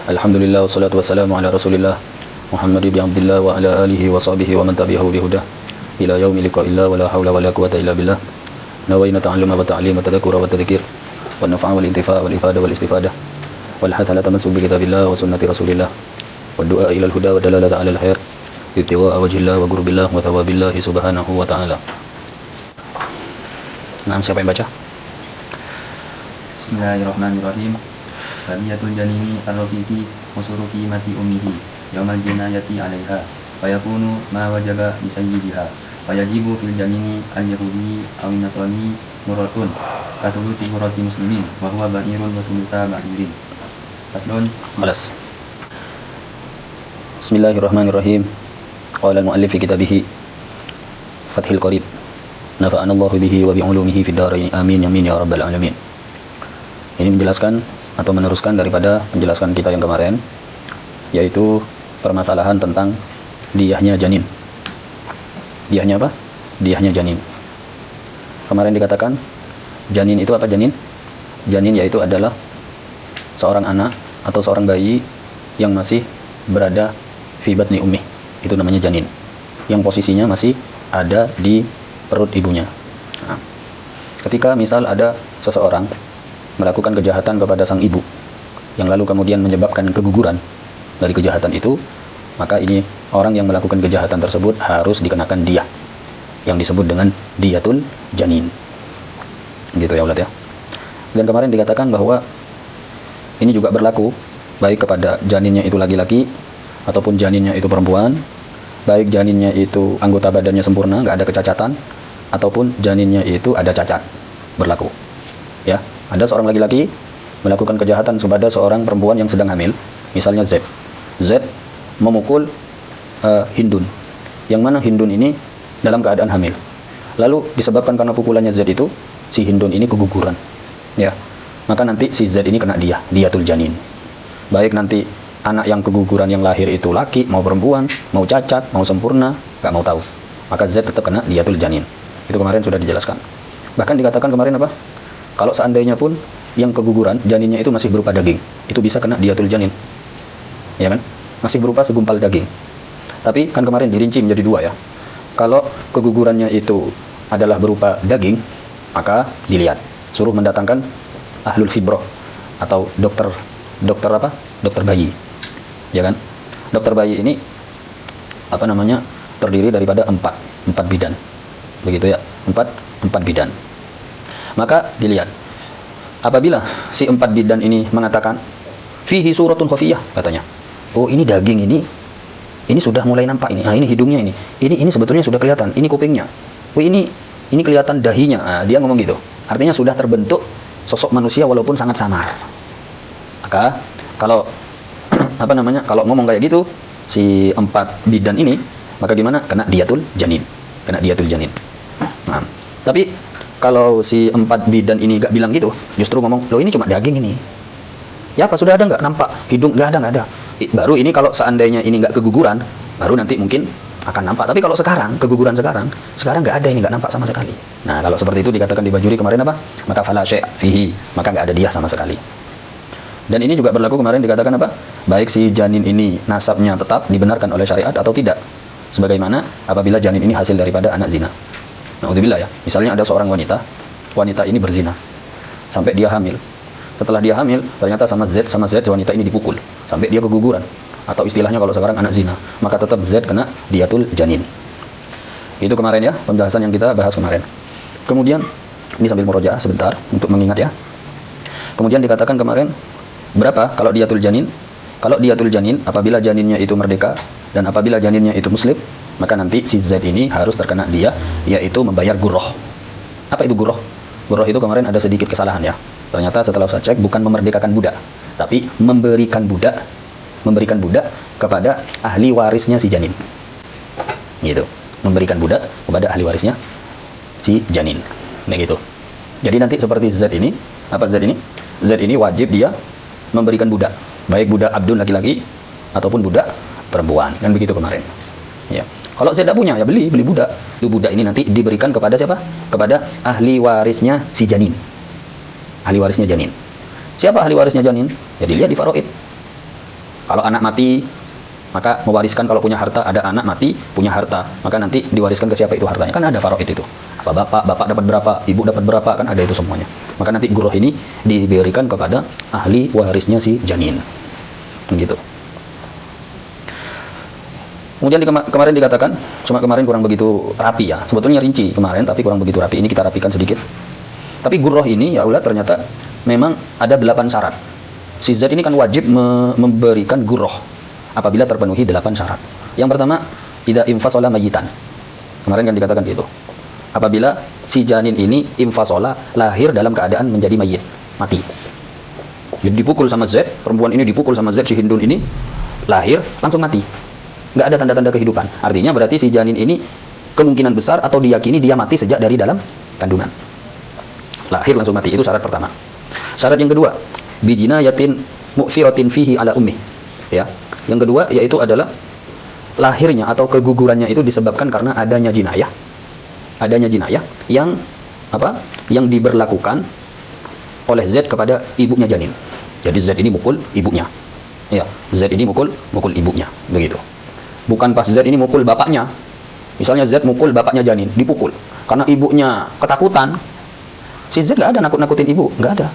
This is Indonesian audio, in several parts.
Alhamdulillah wassalatu wassalamu ala Rasulillah Muhammad ibn Abdullah wa ala alihi wa sahbihi wa man tabi'ahu bihudah ila yaumi liqa'illah wa la hawla wa la quwwata illa billah. Nawayna ta'alluma wa ta'lima wa tadhakkura wa tadhkir wa nafa'a wal intifa'a wal ifada wal istifadah wal hatha la tamassu bi kitabillah wa sunnati Rasulillah wa du'a ila al-huda wa dalalata 'ala al-khair ibtigha'a wajhillah wa qurbillah wa thawabillah subhanahu wa ta'ala. Nah, siapa yang baca? Bismillahirrahmanirrahim. Rabiyatul janini ar-rafiqi musuruki mati ummihi yaumal jinayati 'alaiha fa yakunu ma wajaba bi sayyidiha fa yajibu fil janini al-yahudi aw nasrani muratun katuluti murati muslimin wa huwa ba'irun wa thulutha ba'irin. Faslun. Malas. Bismillahirrahmanirrahim. Qala al-mu'allif fi kitabih Fathul Qarib. Nafa'ana Allahu bihi wa bi 'ulumihi fid dharain. Amin amin ya rabbal alamin. Ini menjelaskan atau meneruskan daripada penjelasan kita yang kemarin, yaitu permasalahan tentang diyahnya janin. Diyahnya apa? Diyahnya janin. Kemarin dikatakan janin itu apa janin? Janin yaitu adalah seorang anak atau seorang bayi yang masih berada fi batni ummi. Itu namanya janin. Yang posisinya masih ada di perut ibunya. Nah, ketika misal ada seseorang melakukan kejahatan kepada sang ibu yang lalu kemudian menyebabkan keguguran dari kejahatan itu, maka ini orang yang melakukan kejahatan tersebut harus dikenakan diyah yang disebut dengan diyatul janin. Gitu ya, Ulad ya. Dan kemarin dikatakan bahwa ini juga berlaku baik kepada janinnya itu laki-laki ataupun janinnya itu perempuan, baik janinnya itu anggota badannya sempurna, nggak ada kecacatan, ataupun janinnya itu ada cacat, berlaku. Ya, ada seorang laki-laki melakukan kejahatan kepada seorang perempuan yang sedang hamil, misalnya Z. Z memukul Hindun, yang mana Hindun ini dalam keadaan hamil. Lalu disebabkan karena pukulannya Z itu, si Hindun ini keguguran. Ya, maka nanti si Z ini kena diyatul janin. Baik nanti anak yang keguguran yang lahir itu laki, mau perempuan, mau cacat, mau sempurna, nggak mau tahu, maka Z tetap kena diyatul janin. Itu kemarin sudah dijelaskan. Bahkan dikatakan kemarin apa? Kalau seandainya pun yang keguguran janinnya itu masih berupa daging, itu bisa kena diyatul janin. Ya kan? Masih berupa segumpal daging. Tapi kan kemarin dirinci menjadi dua ya. Kalau kegugurannya itu adalah berupa daging, maka dilihat, suruh mendatangkan ahlul khibroh atau dokter apa? Dokter bayi. Ya kan? Dokter bayi ini apa namanya? Terdiri daripada empat bidan. Begitu ya, empat bidan. Maka dilihat, apabila si 4 bidan ini mengatakan fihi suratun khafiyah, katanya, oh ini daging ini sudah mulai nampak ini, ini hidungnya ini sebetulnya sudah kelihatan, ini kupingnya, oh ini kelihatan dahinya, dia ngomong gitu, artinya sudah terbentuk sosok manusia walaupun sangat samar. Maka kalau apa namanya, kalau ngomong kayak gitu si 4 bidan ini, maka gimana? Kena diyatul janin. Nah, tapi kalau si 4 bidan ini gak bilang gitu, justru ngomong, loh ini cuma daging ini. Ya apa, sudah ada nggak nampak? Hidung nggak ada. Baru ini kalau seandainya ini nggak keguguran, baru nanti mungkin akan nampak. Tapi kalau sekarang, keguguran sekarang nggak ada, ini nggak nampak sama sekali. Nah, kalau seperti itu dikatakan di Bajuri kemarin apa? Maka fala syai' fihi, maka nggak ada diyah sama sekali. Dan ini juga berlaku kemarin dikatakan apa? Baik si janin ini nasabnya tetap dibenarkan oleh syariat atau tidak. Sebagaimana apabila janin ini hasil daripada anak zina. Na'udzubillah ya. Misalnya ada seorang wanita ini berzina sampai dia hamil. Setelah dia hamil, ternyata sama Z wanita ini dipukul sampai dia keguguran, atau istilahnya kalau sekarang anak zina, maka tetap Z kena diyatul janin. Itu kemarin ya, pembahasan yang kita bahas kemarin. Kemudian ini sambil murojaah sebentar untuk mengingat ya. Kemudian dikatakan kemarin berapa kalau diyatul janin? Kalau diyatul janin apabila janinnya itu merdeka dan apabila janinnya itu muslim, maka nanti si Z ini harus terkena dia, yaitu membayar gurroh. Apa itu gurroh? Gurroh itu kemarin ada sedikit kesalahan ya. Ternyata setelah saya cek bukan memerdekakan budak, tapi memberikan budak kepada ahli warisnya si janin. Gitu. Memberikan budak kepada ahli warisnya si janin. Nah gitu. Jadi nanti seperti Z ini, apa Z ini? Z ini wajib dia memberikan budak, baik budak abdun laki-laki ataupun budak perempuan. Kan begitu kemarin. Ya. Kalau saya tidak punya, ya beli budak. Budak ini nanti diberikan kepada siapa? Kepada ahli warisnya si janin. Ahli warisnya janin. Siapa ahli warisnya janin? Ya dilihat di faraid. Kalau anak mati, maka mewariskan, kalau punya harta, ada anak mati punya harta, maka nanti diwariskan ke siapa itu hartanya. Kan ada faraid itu. Apa bapak dapat berapa, ibu dapat berapa, kan ada itu semuanya. Maka nanti guroh ini diberikan kepada ahli warisnya si janin. Gitu. Kemudian kemarin dikatakan, cuma kemarin kurang begitu rapi ya. Sebetulnya rinci kemarin, tapi kurang begitu rapi. Ini kita rapikan sedikit. Tapi guroh ini, ya Allah, ternyata memang ada 8 syarat. Si Z ini kan wajib memberikan guroh apabila terpenuhi 8 syarat. Yang pertama, idza infasola mayitan. Kemarin kan dikatakan gitu. Apabila si janin ini infasola, lahir dalam keadaan menjadi mayit, mati. Jadi dipukul sama Z, perempuan ini dipukul sama Z, si Hindun ini lahir langsung mati. Nggak ada tanda-tanda kehidupan. Artinya berarti si janin ini kemungkinan besar atau diyakini dia mati sejak dari dalam kandungan. Lahir langsung mati, itu syarat pertama. Syarat yang kedua, bijinayatin mu'firatin fihi ala ummi. Ya. Yang kedua yaitu adalah lahirnya atau kegugurannya itu disebabkan karena adanya jinayah. Adanya jinayah yang apa? Yang diberlakukan oleh Z kepada ibunya janin. Jadi Z ini mukul ibunya. Ya, Z ini mukul ibunya, begitu. Bukan pas Z ini mukul bapaknya. Misalnya Z mukul bapaknya janin, dipukul. Karena ibunya ketakutan. Si Z nggak ada nakut-nakutin ibu, nggak ada.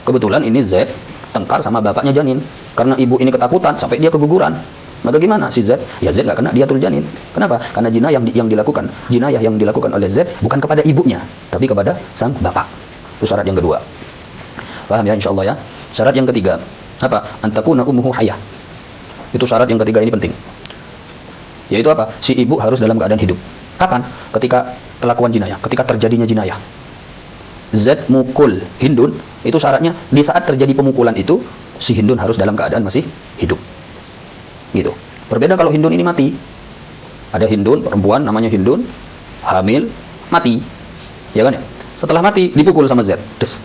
Kebetulan ini Z tengkar sama bapaknya janin. Karena ibu ini ketakutan sampai dia keguguran. Maka gimana si Z? Ya Z nggak kena diatul janin. Kenapa? Karena jinayah yang dilakukan oleh Z bukan kepada ibunya, tapi kepada sang bapak. Itu syarat yang kedua. Paham ya insyaallah ya? Syarat yang ketiga, apa? Antakuna ummuhu hayyah. Itu syarat yang ketiga, ini penting. Yaitu apa? Si ibu harus dalam keadaan hidup. Kapan? Ketika kelakuan jinayah, ketika terjadinya jinayah. Z mukul Hindun, itu syaratnya di saat terjadi pemukulan itu si Hindun harus dalam keadaan masih hidup. Gitu. Berbeda kalau Hindun ini mati. Ada Hindun, perempuan namanya Hindun, hamil, mati. Ya kan ya? Setelah mati dipukul sama Z. Des.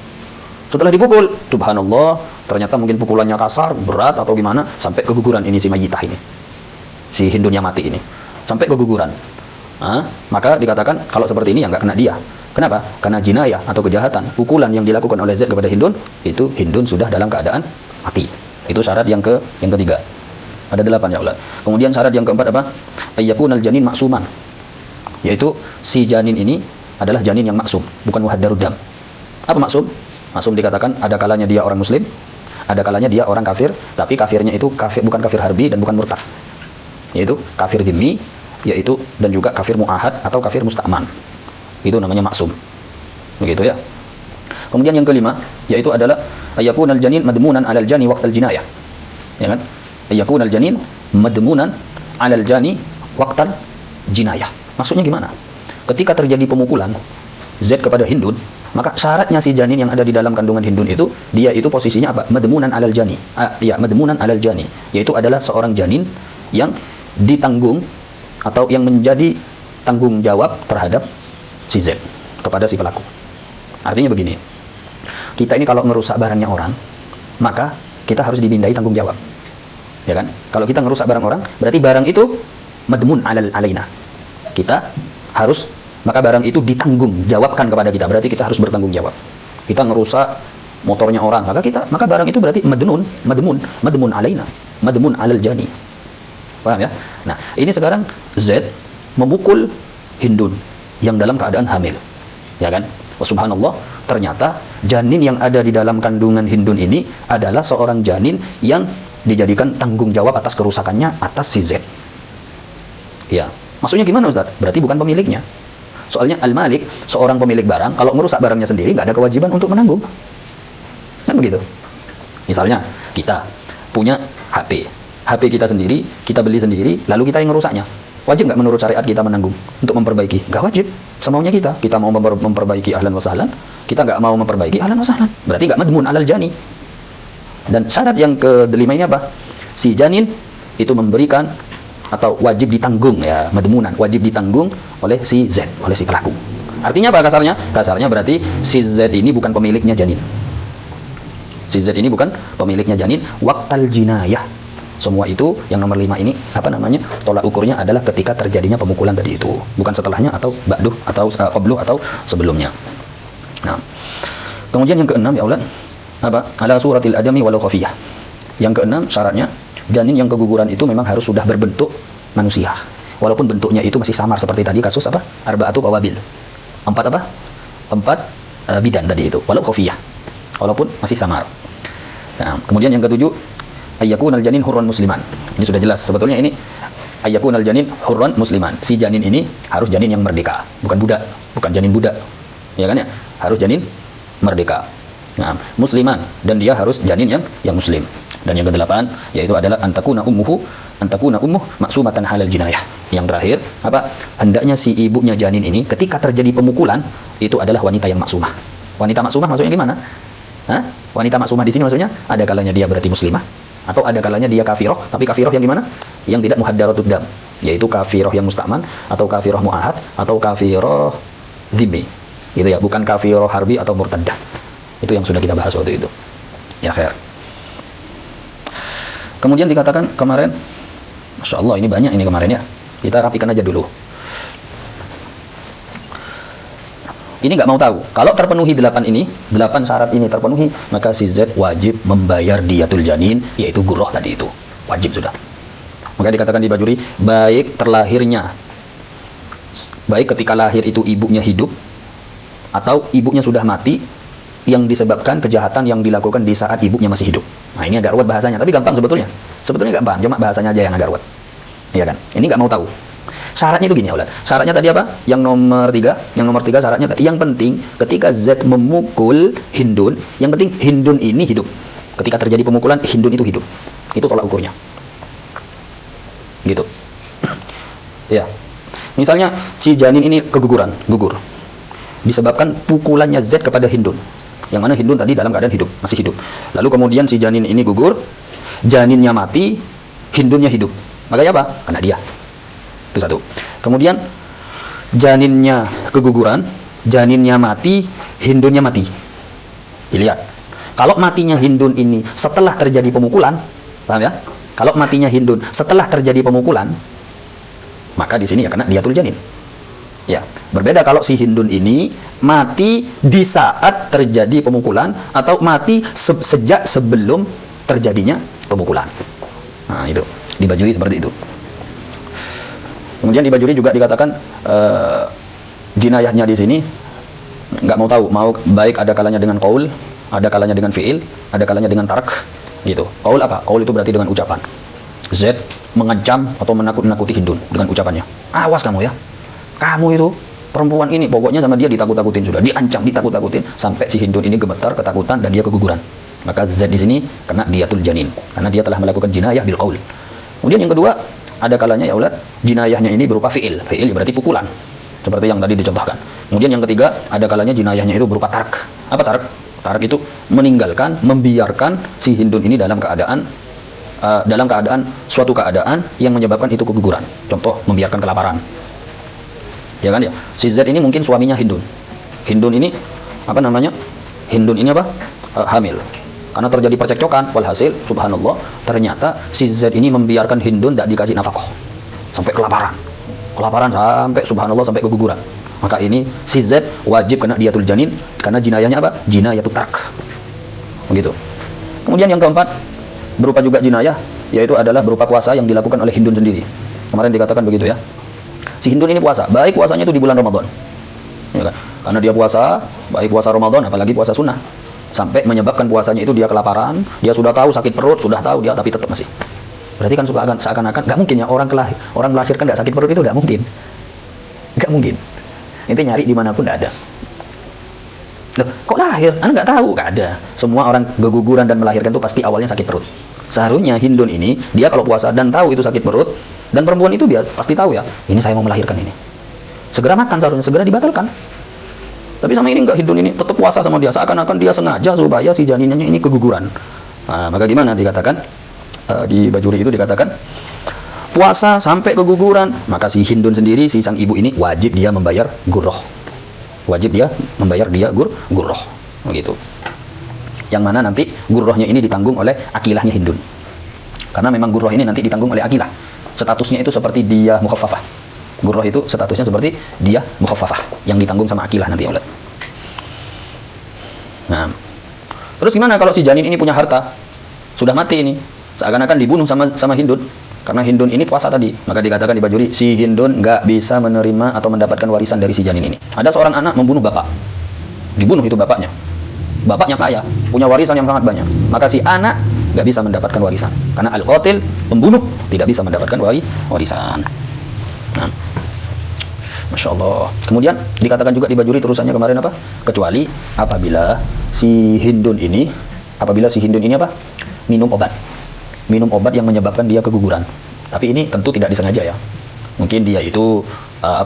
Setelah dipukul, subhanallah, ternyata mungkin pukulannya kasar, berat atau gimana, sampai keguguran ini si mayitah ini. Si Hindun yang mati ini sampai keguguran. Maka dikatakan kalau seperti ini ya nggak kena dia. Kenapa? Karena jinayah atau kejahatan, pukulan yang dilakukan oleh Z kepada Hindun, itu Hindun sudah dalam keadaan mati. Itu syarat yang ketiga. Ada 8 ya Allah. Kemudian syarat yang keempat apa? Ayyakunal janin maksuman. Yaitu si janin ini adalah janin yang maksum, bukan muhaddarud dam. Apa maksum? Maksum dikatakan ada kalanya dia orang muslim, ada kalanya dia orang kafir, tapi kafirnya itu bukan kafir harbi dan bukan murtad. Yaitu kafir dhimmi, yaitu dan juga kafir muahad atau kafir musta'man. Itu namanya maksum. Begitu ya. Kemudian yang kelima yaitu adalah ayyakunal janin madmunan 'alal jani waqtal jinayah. Ya kan? Ayyakunal janin madmunan 'alal jani waqtal jinayah. Maksudnya gimana? Ketika terjadi pemukulan Z kepada Hindun, maka syaratnya si janin yang ada di dalam kandungan Hindun itu, dia itu posisinya apa? Madmunan 'alal jani. Madmunan 'alal jani, yaitu adalah seorang janin yang ditanggung atau yang menjadi tanggung jawab terhadap si Z kepada si pelaku. Artinya begini, kita ini kalau ngerusak barangnya orang, maka kita harus dibindai tanggung jawab, ya kan? Kalau kita ngerusak barang orang, berarti barang itu madmun alaina. Kita harus, maka barang itu ditanggung jawabkan kepada kita, berarti kita harus bertanggung jawab. Kita ngerusak motornya orang, maka barang itu berarti madmun alaina, madmun alal jani. Paham ya? Nah, ini sekarang Z memukul Hindun yang dalam keadaan hamil. Ya kan? Subhanallah, ternyata janin yang ada di dalam kandungan Hindun ini adalah seorang janin yang dijadikan tanggung jawab atas kerusakannya atas si Z. Ya. Maksudnya gimana Ustaz? Berarti bukan pemiliknya. Soalnya al-malik, seorang pemilik barang, kalau merusak barangnya sendiri nggak ada kewajiban untuk menanggung. Kan begitu? Misalnya kita punya HP kita sendiri, kita beli sendiri, lalu kita yang ngerusaknya. Wajib nggak menurut syariat kita menanggung untuk memperbaiki? Nggak wajib. Semaunya kita. Kita mau memperbaiki ahlan wa sahlan, kita nggak mau memperbaiki ahlan wa sahlan. Berarti nggak madmun alal jani. Dan syarat yang kelima ini apa? Si janin itu memberikan atau wajib ditanggung, ya, madmunan, wajib ditanggung oleh si Z, oleh si pelaku. Artinya apa kasarnya? Kasarnya berarti si Z ini bukan pemiliknya janin. Si Z ini bukan pemiliknya janin, waqtal jinayah. Semua itu yang nomor 5 ini apa namanya? Tolak ukurnya adalah ketika terjadinya pemukulan tadi itu, bukan setelahnya atau ba'du atau qablu atau sebelumnya. Nah, kemudian yang keenam ya Allah, apa? Ala suratil adami walau khafiyah. Yang keenam syaratnya janin yang keguguran itu memang harus sudah berbentuk manusia. Walaupun bentuknya itu masih samar seperti tadi kasus apa? Arba'atu qawabil. 4 apa? 4 bidan tadi itu, walau khafiyah. Walaupun masih samar. Nah, kemudian yang ketujuh, ayyakunal janin hurran musliman. Ini sudah jelas sebetulnya ini ayyakunal janin hurran musliman. Si janin ini harus janin yang merdeka, bukan budak, bukan janin budak. Ya kan ya? Harus janin merdeka. Nah, musliman, dan dia harus janin yang muslim. Dan yang kedelapan yaitu adalah antakuna ummuh maksumatan halal jinayah. Yang terakhir apa? Hendaknya si ibunya janin ini ketika terjadi pemukulan itu adalah wanita yang maksumah. Wanita maksumah maksudnya gimana? Hah? Wanita maksumah di sini maksudnya ada kalanya dia berarti muslimah atau ada kalanya dia kafiroh, tapi kafiroh yang gimana? Yang tidak muhaddaratud dam, yaitu kafiroh yang musta'man atau kafiroh mu'ahad atau kafiroh dhimmi. Gitu ya, bukan kafiroh harbi atau murtaddah. Itu yang sudah kita bahas waktu itu. Ya, khair. Kemudian dikatakan kemarin, Masya Allah ini banyak ini kemarin ya. Kita rapikan aja dulu. Ini nggak mau tahu. Kalau terpenuhi 8 syarat ini terpenuhi, maka si Z wajib membayar diyatul janin, yaitu gurroh tadi itu. Wajib sudah. Maka dikatakan di Bajuri, baik terlahirnya, baik ketika lahir itu ibunya hidup, atau ibunya sudah mati, yang disebabkan kejahatan yang dilakukan di saat ibunya masih hidup. Nah, ini agak ruwet bahasanya, tapi gampang sebetulnya. Sebetulnya gampang, cuma bahasanya aja yang agak ruwet. Iya kan? Ini nggak mau tahu. Syaratnya itu gini ya, Ulad. Syaratnya tadi apa? Yang nomor 3 syaratnya yang penting ketika Z memukul Hindun, yang penting Hindun ini hidup. Ketika terjadi pemukulan, Hindun itu hidup. Itu tolak ukurnya. Gitu. Ya. Misalnya si janin ini gugur. Disebabkan pukulannya Z kepada Hindun. Yang mana Hindun tadi dalam keadaan hidup, masih hidup. Lalu kemudian si janin ini gugur, janinnya mati, Hindunnya hidup. Makanya apa? Kena dia. Itu satu. Kemudian janinnya keguguran, janinnya mati, Hindunnya mati. Lihat. Kalau matinya Hindun ini setelah terjadi pemukulan, paham ya? Kalau matinya Hindun setelah terjadi pemukulan, maka di sini ya kena diyatul janin. Ya, berbeda kalau si Hindun ini mati di saat terjadi pemukulan atau mati sejak sebelum terjadinya pemukulan. Nah, itu di Bajuri seperti itu. Kemudian di Bajuri juga dikatakan jinayahnya di sini nggak mau tahu, mau baik ada kalanya dengan qaul, ada kalanya dengan fi'il, ada kalanya dengan tarak, gitu. Qaul apa? Qaul itu berarti dengan ucapan. Z mengancam atau menakut-nakuti Hindun dengan ucapannya. Awas kamu ya. Kamu itu perempuan ini, pokoknya sama dia ditakut-takutin sudah, diancam, ditakut-takutin sampai si Hindun ini gemetar, ketakutan dan dia keguguran. Maka Z di sini kena diyatul janin karena dia telah melakukan jinayah bil qaul. Kemudian yang kedua, ada kalanya ya Ulad, jinayahnya ini berupa fi'il. Fi'il berarti pukulan. Seperti yang tadi dicontohkan. Kemudian yang ketiga, ada kalanya jinayahnya itu berupa tarak. Apa tarak? Tarak itu meninggalkan, membiarkan si Hindun ini dalam keadaan suatu keadaan yang menyebabkan itu keguguran. Contoh, membiarkan kelaparan. Ya kan ya? Si Z ini mungkin suaminya Hindun. Hindun ini apa namanya? Hindun ini apa? Hamil. Karena terjadi percekcokan, walhasil subhanallah, ternyata si Z ini membiarkan Hindun tidak dikasih nafkah sampai kelaparan. Kelaparan sampai subhanallah sampai keguguran. Maka ini si Z wajib kena diyatul janin karena jinayahnya apa? Jinayatut tark. Begitu. Kemudian yang keempat, berupa juga jinayah, yaitu adalah berupa puasa yang dilakukan oleh Hindun sendiri. Kemarin dikatakan begitu ya. Si Hindun ini puasa, baik puasanya itu di bulan Ramadan, ya kan? Karena dia puasa, baik puasa Ramadan, apalagi puasa sunnah, sampai menyebabkan puasanya itu dia kelaparan, dia sudah tahu sakit perut, sudah tahu dia, tapi tetap masih. Berarti kan seakan-akan nggak mungkin ya orang melahirkan nggak sakit perut itu nggak mungkin. Nanti nyari dimanapun nggak ada. Loh, kok lahir? Anda nggak tahu? Nggak ada. Semua orang keguguran dan melahirkan itu pasti awalnya sakit perut. Seharusnya Hindun ini, dia kalau puasa dan tahu itu sakit perut, dan perempuan itu dia pasti tahu ya, ini saya mau melahirkan ini. Segera makan seharusnya, segera dibatalkan. Tapi sama ini enggak, Hindun ini tetap puasa sama dia, seakan-akan dia sengaja supaya si janinnya ini keguguran. Nah, maka gimana dikatakan? Di Bajuri itu dikatakan, puasa sampai keguguran, maka si Hindun sendiri, si sang ibu ini wajib dia membayar gurroh. Wajib dia membayar dia gurroh. Begitu. Yang mana nanti gurrohnya ini ditanggung oleh akilahnya Hindun. Karena memang gurroh ini nanti ditanggung oleh akilah. Statusnya itu seperti dia mukhaffafah. Gurroh itu statusnya seperti dia mukhaffafah yang ditanggung sama akilah nanti ya. Nah, terus gimana kalau si janin ini punya harta? Sudah mati ini. seakan-akan dibunuh sama Hindun. Karena Hindun ini puasa tadi, maka dikatakan di Bajuri, si Hindun nggak bisa menerima atau mendapatkan warisan dari si janin ini. Ada seorang anak membunuh bapak, dibunuh itu bapaknya. Bapaknya kaya, punya warisan yang sangat banyak. Maka si anak nggak bisa mendapatkan warisan. Karena al-qatil, pembunuh, tidak bisa mendapatkan warisan. Nah, Masya Allah. Kemudian dikatakan juga di Bajuri terusannya kemarin apa? Kecuali apabila si Hindun ini apa? Minum obat yang menyebabkan dia keguguran. Tapi ini tentu tidak disengaja ya. Mungkin dia itu la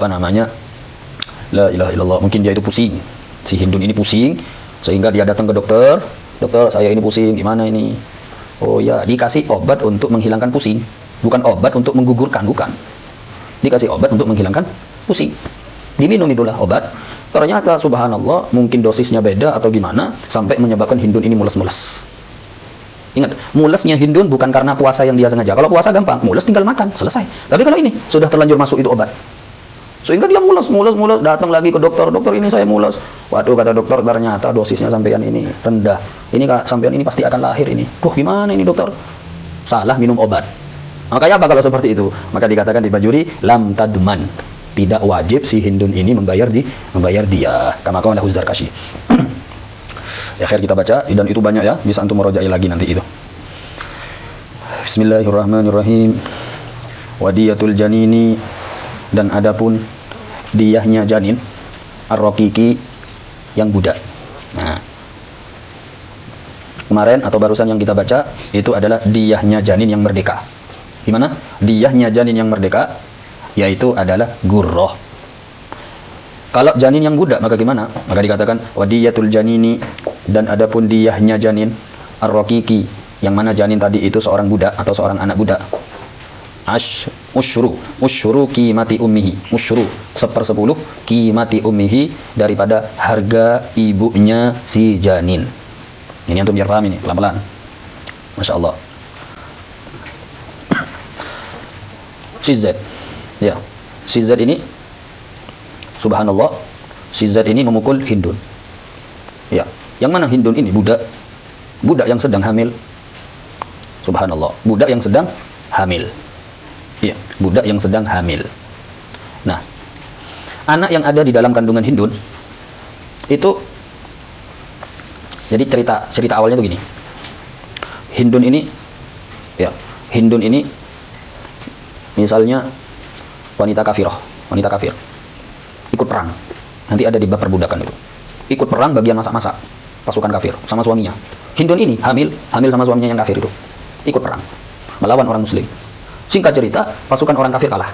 ilaha illallah, mungkin dia itu pusing. Si Hindun ini pusing sehingga dia datang ke dokter. Dokter, saya ini pusing, gimana ini? Oh ya, dikasih obat untuk menghilangkan pusing, bukan obat untuk menggugurkan, bukan. Dikasih obat untuk menghilangkan pusing. Diminum itulah obat. Ternyata subhanallah, mungkin dosisnya beda atau gimana sampai menyebabkan Hindun ini mules-mules. Ingat, mulesnya Hindun bukan karena puasa yang dia sengaja. Kalau puasa gampang, mules tinggal makan, selesai. Tapi kalau ini sudah terlanjur masuk itu obat, sehingga dia mules, datang lagi ke dokter, dokter ini saya mules. Waduh, kata dokter, ternyata dosisnya sampean ini rendah. Ini sampean ini pasti akan lahir ini. Duh, gimana ini dokter? Salah minum obat. Makanya apa kalau seperti itu? Maka dikatakan di Bajuri, lam tadman. Tidak wajib si Hindun ini membayar dia. Kama qala Zarkashi. Ya, akhir kita baca, dan itu banyak ya, bisa antum merojai lagi nanti itu. Bismillahirrahmanirrahim. Wadiyatul janini, dan adapun diyahnya janin ar-raqiqi yang budak. Nah, kemarin atau barusan yang kita baca itu adalah diyahnya janin yang merdeka. Gimana? Diyahnya janin yang merdeka yaitu adalah gurroh. Kalau janin yang budak maka gimana? Maka dikatakan wadiyatul janini, dan adapun diyahnya janin ar-raqiqi, yang mana janin tadi itu seorang budak atau seorang anak budak. Usyuru qimati ummihi, usyuru 1/10 qimati ummihi, daripada harga ibunya si janin. Ini antum biar paham ini pelan-pelan. Masya Allah. Si Z, ya, si Z ini subhanallah, si Z ini memukul Hindun. Ya, yang mana Hindun ini budak yang sedang hamil. Subhanallah, budak yang sedang hamil. Ya, budak yang sedang hamil. Nah, anak yang ada di dalam kandungan Hindun itu, jadi cerita awalnya tuh gini. Hindun ini misalnya wanita kafir, ikut perang. Nanti ada di bab perbudakan itu. Ikut perang bagian masak-masak pasukan kafir sama suaminya. Hindun ini hamil sama suaminya yang kafir itu. Ikut perang melawan orang muslim. Singkat cerita, pasukan orang kafir kalah.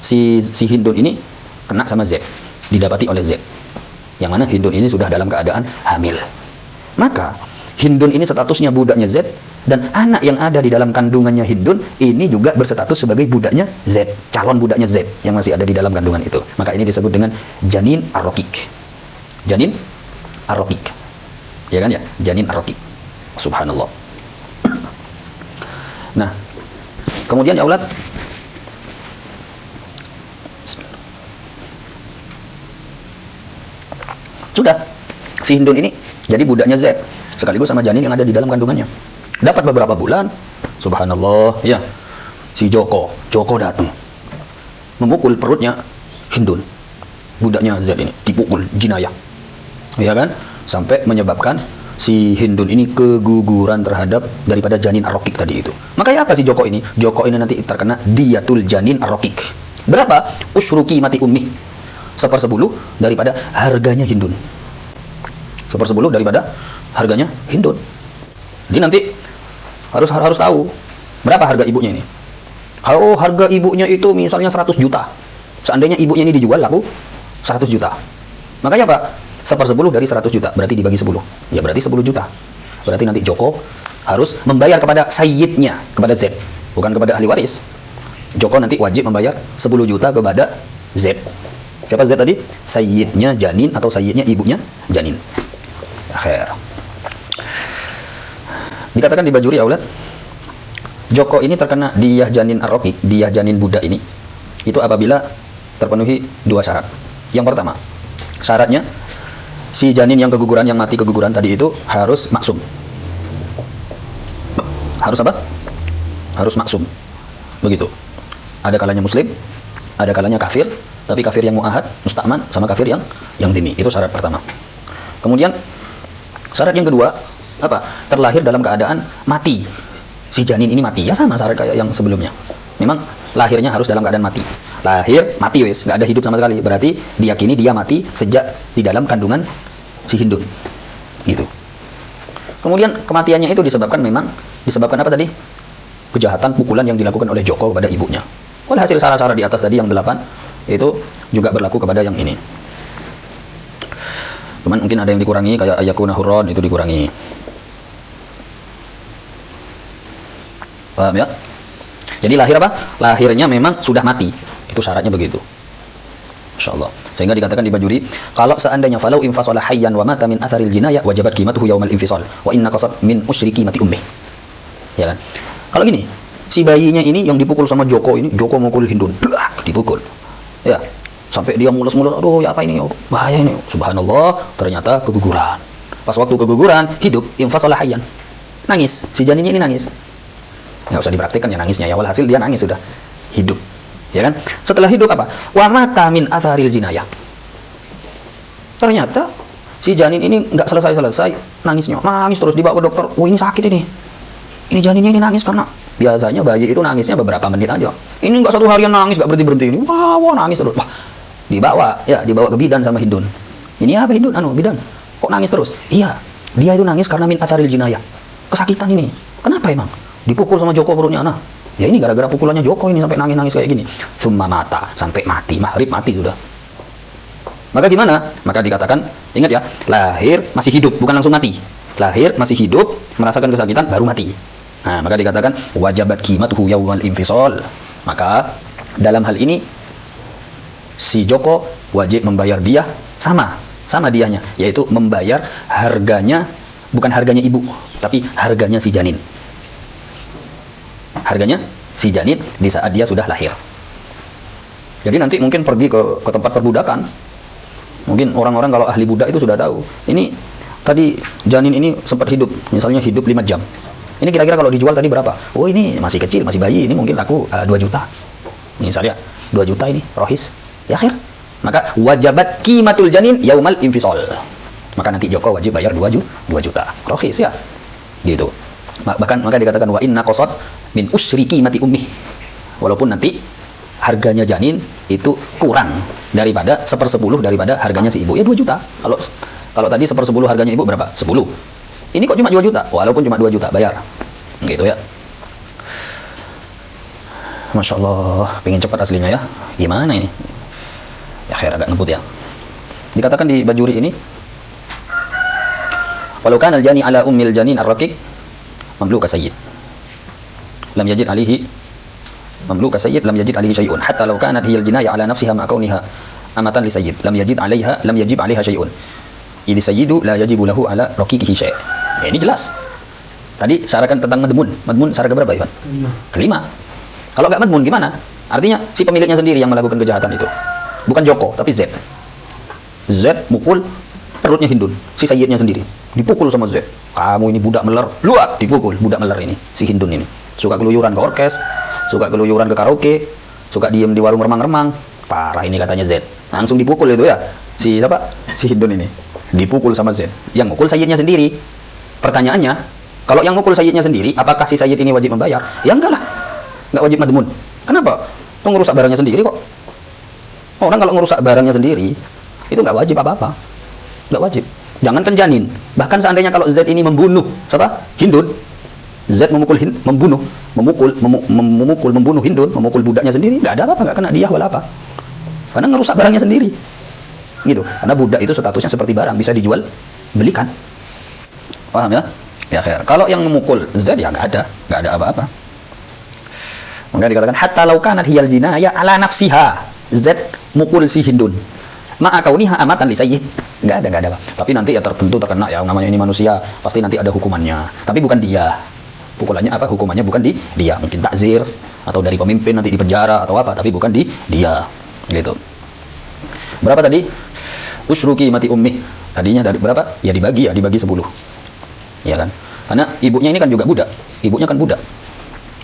Si Hindun ini kena sama Z, didapati oleh Z. Yang mana Hindun ini sudah dalam keadaan hamil. Maka Hindun ini statusnya budaknya Z, dan anak yang ada di dalam kandungannya Hindun ini juga berstatus sebagai budaknya Z, calon budaknya Z yang masih ada di dalam kandungan itu. Maka ini disebut dengan janin ar-raqiq. Janin ar-raqiq. Ya kan ya? Janin ar-raqiq. Subhanallah. Nah, kemudian ya Allah, sudah si Hindun ini jadi budaknya Z sekaligus sama janin yang ada di dalam kandungannya. Dapat beberapa bulan, subhanallah, ya, si Joko datang memukul perutnya Hindun, budaknya Z ini, dipukul jinayah, ya kan, sampai menyebabkan si Hindun ini keguguran terhadap daripada janin ar-raqiq tadi itu. Makanya apa si Joko ini? Joko ini nanti terkena diyatul janin ar-raqiq. Berapa? Usyruki mati ummi, 1/10 daripada harganya Hindun. 1/10 daripada harganya Hindun. Jadi nanti harus tahu berapa harga ibunya ini. Kalau harga ibunya itu misalnya 100 juta. Seandainya ibunya ini dijual laku 100 juta. Makanya apa? 1/10 dari 100 juta berarti dibagi 10. Ya berarti 10 juta. Berarti nanti Joko harus membayar kepada sayyidnya, kepada Z, bukan kepada ahli waris. Joko nanti wajib membayar 10 juta kepada Z. Siapa Z tadi? Sayyidnya janin atau sayyidnya ibunya janin. Akhir. Dikatakan di Bajuri Aulad, Joko ini terkena diyah janin ar-raqiq, diyah janin budak ini, itu apabila terpenuhi 2 syarat. Yang pertama, syaratnya si janin yang keguguran, yang mati keguguran tadi itu harus maksum. Harus apa? harus maksum. Begitu. Ada kalanya muslim, ada kalanya kafir, tapi kafir yang muahad, musta'man, sama kafir yang dhimmi. Itu syarat pertama. Kemudian syarat yang kedua, apa? Terlahir dalam keadaan mati. Si janin ini mati. Ya sama syarat kayak yang sebelumnya. Memang lahirnya harus dalam keadaan mati. Lahir mati wes, nggak ada hidup sama sekali. Berarti diyakini dia mati sejak di dalam kandungan si Hindun. Gitu. Kemudian kematiannya itu disebabkan apa tadi? Kejahatan, pukulan yang dilakukan oleh Joko kepada ibunya. Walhasil syarat-syarat di atas tadi yang 8 itu juga berlaku kepada yang ini. Cuman mungkin ada yang dikurangi, kayak ayakuna hurron itu dikurangi. Paham ya? Jadi lahir apa? Lahirnya memang sudah mati. Itu syaratnya begitu. Insyaallah. Sehingga dikatakan di Bajuri, kalau seandainya falau infasala hayyan wa mata min atharil jinayah wajabat qimatuhu yaumal infisal wa inna qasad min usyriki mati ummih. Ya kan? Kalau gini, si bayinya ini yang dipukul sama Joko ini, Joko mukul Hindun, dipukul. Ya, sampai dia mulus-mulus, aduh ya apa ini, oh, bahaya ini. Subhanallah, ternyata keguguran. Pas waktu keguguran, hidup infasala hayyan. Nangis, si janinnya ini nangis. Nggak usah dipraktikkan ya nangisnya, ya walhasil dia nangis sudah. Hidup. Ya kan? Setelah hidup apa? Wa mata min atharil jinayah. Ternyata si janin ini nggak selesai nangisnya. Nangis terus dibawa ke dokter. Oh, ini sakit ini. Ini janinnya ini nangis karena biasanya bayi itu nangisnya beberapa menit aja. Ini nggak satu harian nangis, nggak berhenti-berhenti ini. Wah, nangis terus. Wah, dibawa ke bidan sama Hindun. Ini apa Hindun? Bidan. Kok nangis terus? Iya, dia itu nangis karena min atharil jinayah. Kesakitan ini. Kenapa emang? Dipukul sama Joko perutnya anak. Ya ini gara-gara pukulannya Joko ini sampai nangis-nangis kayak gini. Summa mata, sampai mati, maghrib mati sudah. Maka gimana? Maka dikatakan, ingat ya, lahir masih hidup, bukan langsung mati. Lahir masih hidup, merasakan kesakitan, baru mati. Nah, maka dikatakan wajabat qimatuhu yaumal infisal. Maka dalam hal ini si Joko wajib membayar diah sama diahnya, yaitu membayar harganya, bukan harganya ibu, tapi harganya si janin. Harganya si janin di saat dia sudah lahir. Jadi nanti mungkin pergi ke tempat perbudakan. Mungkin orang-orang kalau ahli budak itu sudah tahu. Ini tadi janin ini sempat hidup, misalnya hidup 5 jam. Ini kira-kira kalau dijual tadi berapa? Oh, ini masih kecil, masih bayi, ini mungkin laku 2 juta. Misalnya 2 juta ini rohis. Ya akhir. Maka wajabat qimatul janin yaumal infisal. Maka nanti Joko wajib bayar 2 juta. Rohis ya. Gitu. Bahkan maka dikatakan wa inna qasad min usyriki mati ummih. Walaupun nanti harganya janin itu kurang daripada 1/10 daripada harganya si ibu. Ya 2 juta. Kalau tadi 1/10 harganya ibu berapa? 10. Ini kok cuma 2 juta? Walaupun cuma 2 juta bayar. Gitu ya. Masya Allah, pengen cepat aslinya ya. Gimana ini? Ya khair agak ngebut ya. Dikatakan di Bajuri ini, walau kana al-jani ala ummil janin ar-raqiq mamluka sayyid lam yajid alihi mamluka sayyid lam yajid alihi syai'un hatta law kanat hiya al-jinayah ala nafsiha ma kauniha amatan li sayyid lam yajid 'alaiha syai'un idh sayyidu la yajibu lahu ala raqiqihi syai'. Ya, ini jelas. Tadi syaratkan tentang madmun syarat berapa, Iwan? Kelima. Kalau enggak madmun gimana? Artinya si pemiliknya sendiri yang melakukan kejahatan itu. Bukan Joko, tapi Z mukul perutnya Hindun, si sayyidnya sendiri. Dipukul sama Z. Kamu ini budak meler, luat dipukul budak meler ini, si Hindun ini. Suka keluyuran ke orkes, suka keluyuran ke karaoke, suka diem di warung remang-remang. Parah ini katanya Z. Langsung dipukul itu ya. Si siapa? Si Hindun ini. Dipukul sama Z. Yang mukul sayyidnya sendiri. Pertanyaannya, kalau yang mukul sayyidnya sendiri, apakah si sayyid ini wajib membayar? Ya enggak lah. Enggak wajib madmun. Kenapa? Itu ngerusak barangnya sendiri kok. Orang kalau ngerusak barangnya sendiri, itu enggak wajib apa-apa. Enggak wajib. Jangankan janin, bahkan seandainya kalau Z ini membunuh siapa? Hindun. Z memukul membunuh Hindun, memukul budaknya sendiri, enggak ada apa-apa, enggak kena diah wala apa. Karena ngerusak barangnya sendiri. Gitu. Karena budak itu statusnya seperti barang, bisa dijual, belikan. Paham ya? Ya khair. Kalau yang memukul Z ya enggak ada apa-apa. Maka dikatakan hatta law kanat hiyal jinayah ala nafsiha. Z mukul si Hindun. Ma'a kauniha amatan li sayyid. Enggak ada. Tapi nanti ya tertentu terkena ya, namanya ini manusia, pasti nanti ada hukumannya. Tapi bukan dia. Pukulannya apa? Hukumannya bukan di dia. Mungkin takzir atau dari pemimpin nanti di penjara atau apa, tapi bukan di dia. Gitu. Berapa tadi? Usyruki mati ummih. Tadinya dari berapa? Ya dibagi 10. Ya kan? Karena ibunya ini kan juga budak. Ibunya kan budak.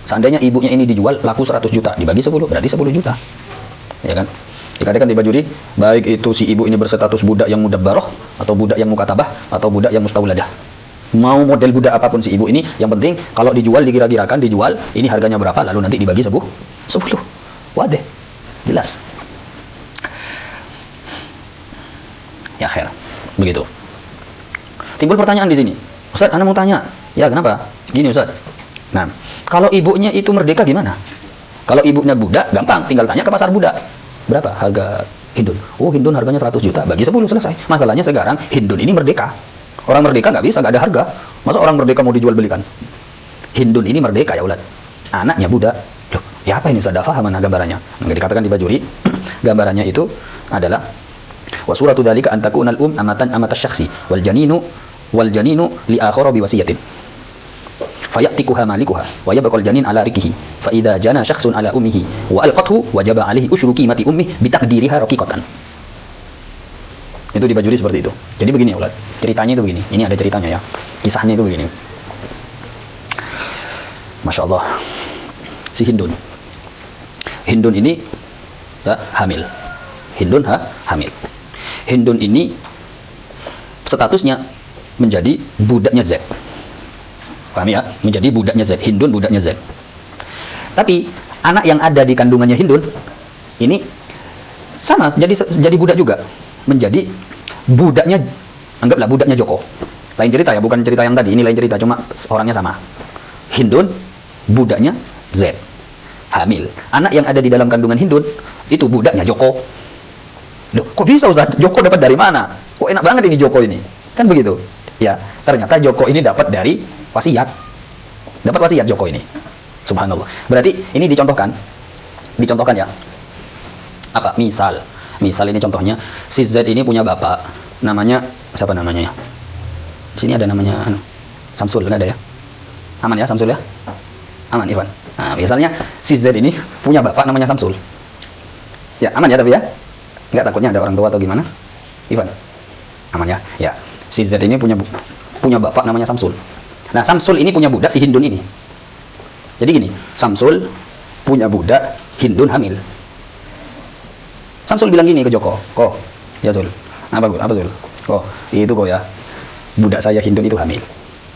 Seandainya ibunya ini dijual laku 100 juta, dibagi 10, berarti 10 juta. Ya kan? Dikatakan di Bajuri, baik itu si ibu ini berstatus budak yang mudabbaroh, atau budak yang mukatabah, atau budak yang mustawladah. Mau model budak apapun si ibu ini, yang penting kalau dijual, dikira-kirakan dijual, ini harganya berapa, lalu nanti dibagi 10. Wadah. Jelas. Ya khair. Begitu. Timbul pertanyaan di sini. Ustaz, Anda mau tanya. Ya, kenapa? Gini Ustaz. Nah, kalau ibunya itu merdeka gimana? Kalau ibunya budak, gampang, tinggal tanya ke pasar budak. Berapa harga Hindun? Oh, Hindun harganya 100 juta, bagi 10 selesai. Masalahnya sekarang Hindun ini merdeka. Orang merdeka nggak bisa, nggak ada harga. Masa orang merdeka mau dijual belikan? Hindun ini merdeka ya ulad. Anaknya budak. Loh, ya apa ini Ustaz? Faham mana gambarannya? Nggak dikatakan di Bajuri, gambarannya itu adalah wa suratu dzalika an takuna al amatan syakhsi wal janinu li akhara bi wasiyatin. Fayatikuha malikuha wa yabqal janin ala rikihi fa idza jana syakhsun ala ummihi wa alqathu wajaba alaihi usyru qimati ummi bi taqdiriha raqiqatan. Itu di Bajuri seperti itu. Jadi begini ya ulad, ceritanya itu begini. Ini ada ceritanya ya. Kisahnya itu begini. Masya Allah. Si Hindun ini hamil. Hamil. Hindun ini statusnya menjadi budaknya Z. Paham ya? Menjadi budaknya Z. Hindun budaknya Z. Tapi anak yang ada di kandungannya Hindun ini sama, jadi budak juga. Menjadi budaknya, anggaplah budaknya Joko. Lain cerita ya, bukan cerita yang tadi. Ini lain cerita, cuma orangnya sama. Hindun budaknya Z. Hamil. Anak yang ada di dalam kandungan Hindun itu budaknya Joko. Loh, kok bisa Ustaz? Joko dapat dari mana? Kok enak banget ini Joko ini? Kan begitu. Ya, ternyata Joko ini dapat dari wasiat. Dapat wasiat Joko ini. Subhanallah. Berarti ini dicontohkan ya. Apa? Misal ini contohnya, si Z ini punya bapak, namanya siapa namanya ya? Sini ada namanya Samsul, nggak ada ya? Aman ya Samsul ya? Aman Irwan. Nah, biasanya si Z ini punya bapak namanya Samsul. Ya, aman ya tapi ya? Nggak takutnya ada orang tua atau gimana? Ivan. Aman ya? Ya. Si Z ini punya bapak namanya Samsul. Nah, Samsul ini punya budak si Hindun ini. Jadi gini, Samsul punya budak, Hindun hamil. Samsul bilang gini ke Joko, "Kok, ya Sul. Apa Sul? Kok, itu kok ya. Budak saya Hindun itu hamil.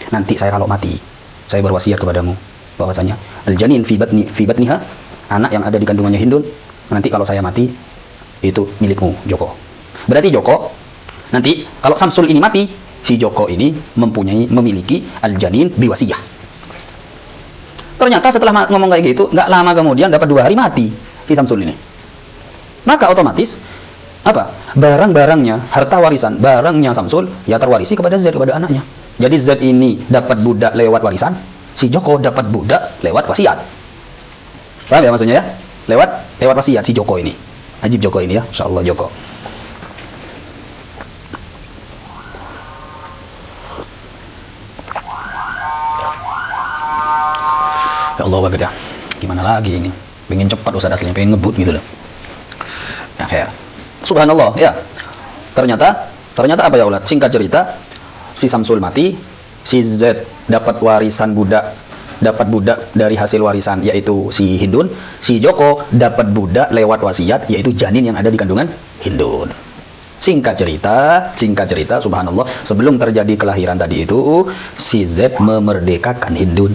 Nanti saya kalau mati, saya berwasiat kepadamu bahwasanya al-janin fi batniha, anak yang ada di kandungannya Hindun, nanti kalau saya mati itu milikmu, Joko." Berarti Joko nanti kalau Samsul ini mati, si Joko ini memiliki al-janin biwasiyah. Ternyata setelah ngomong kayak gitu, nggak lama kemudian dapat 2 hari mati si Samsul ini. Maka otomatis apa? Barang-barangnya, harta warisan, barangnya Samsul ya terwarisi kepada Z, kepada anaknya. Jadi Z ini dapat budak lewat warisan, si Joko dapat budak lewat wasiat. Paham ya maksudnya ya? Lewat wasiat si Joko ini. Ajib Joko ini ya, insyaallah Joko. Ya Allah bagus ya. Gimana lagi ini? Pengen cepat Ustaz aslinya, pengen ngebut gitu loh. Ya khair. Subhanallah ya. Ternyata apa ya ulat? Singkat cerita, si Samsul mati, si Z dapat warisan budak, dapat budak dari hasil warisan yaitu si Hindun, si Joko dapat budak lewat wasiat yaitu janin yang ada di kandungan Hindun. Singkat cerita, subhanallah, sebelum terjadi kelahiran tadi itu, si Z memerdekakan Hindun.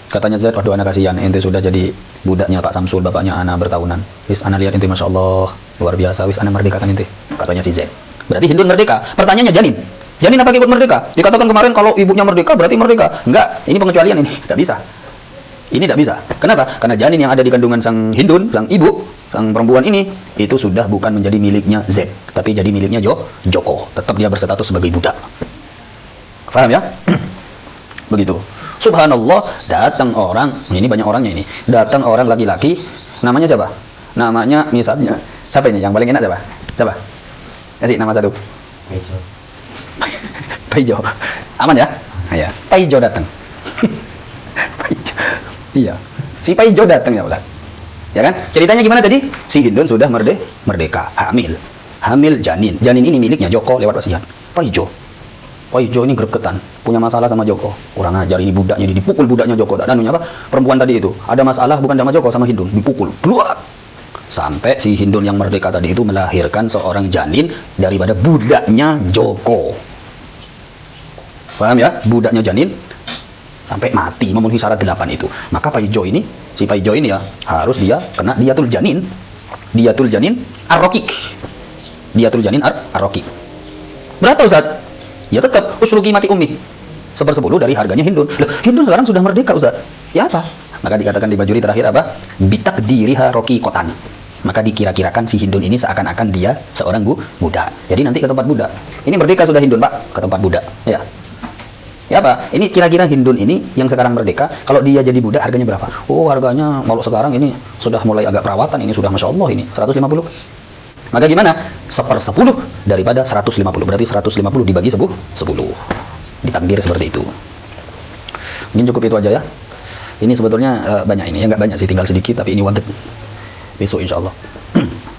Katanya Z, waduh anak kasihan, ente sudah jadi budaknya Pak Samsul, bapaknya anak bertahunan. Wis anak lihat ente, masya Allah, luar biasa, wis anak merdekakan ente. Katanya si Z. Berarti Hindun merdeka. Pertanyaannya janin. Janin apa ikut merdeka? Dikatakan kemarin kalau ibunya merdeka berarti merdeka. Enggak, ini pengecualian ini. Tidak bisa. Ini tidak bisa. Kenapa? Karena janin yang ada di kandungan sang Hindun, sang ibu, sang perempuan ini, itu sudah bukan menjadi miliknya Z, tapi jadi miliknya Joko. Tetap dia berstatus sebagai budak. Paham ya? Begitu. Subhanallah, datang orang, ini banyak orangnya ini. Datang orang laki-laki, namanya siapa? Namanya misalnya, siapa ini? Yang paling enak siapa? Siapa? Kasih nama satu. Paijo. Aman ya? Ya. Paijo datang. Paijo. Iya. Si Paijo datang ya ulah. Ya kan? Ceritanya gimana tadi? Si Hindun sudah merdeka, hamil janin. Janin ini miliknya Joko lewat wasiat. Paijo Jo ini gregetan, punya masalah sama Joko. Kurang ajar ini budaknya, dipukul budaknya Joko. Dan anunya apa? Perempuan tadi itu ada masalah bukan sama Joko, sama Hindun, dipukul. Bluak. Sampai si Hindun yang merdeka tadi itu melahirkan seorang janin daripada budaknya Joko. Paham ya? Budaknya janin sampai mati memenuhi syarat 8 itu. Maka Pai Jo ini, si Pai Jo ini ya harus dia kena diatul janin. Diatul janin ar-raqiq. Diatul janin ar-raqiq. Berapa Ustaz? Ya tetap usruki mati ummi. 1/10 dari harganya Hindun. Loh, Hindun sekarang sudah merdeka Ustaz. Ya apa? Maka dikatakan di bajuri terakhir apa? Bitakdiriha raqiqatan. Maka dikira-kirakan si Hindun ini seakan-akan dia seorang budak. Jadi nanti ke tempat budak. Ini merdeka sudah Hindun, Pak, ke tempat budak. Ya. Ya Pak, ini kira-kira Hindun ini yang sekarang merdeka, kalau dia jadi budak harganya berapa? Oh, harganya kalau sekarang ini sudah mulai agak perawatan, ini sudah Masya Allah ini 150. Maka gimana? 1/10 daripada 150. Berarti 150 dibagi 10. Ditakdir seperti itu. Mungkin cukup itu aja ya. Ini sebetulnya banyak ini ya, nggak banyak sih, tinggal sedikit, tapi ini wajib besok insya Allah.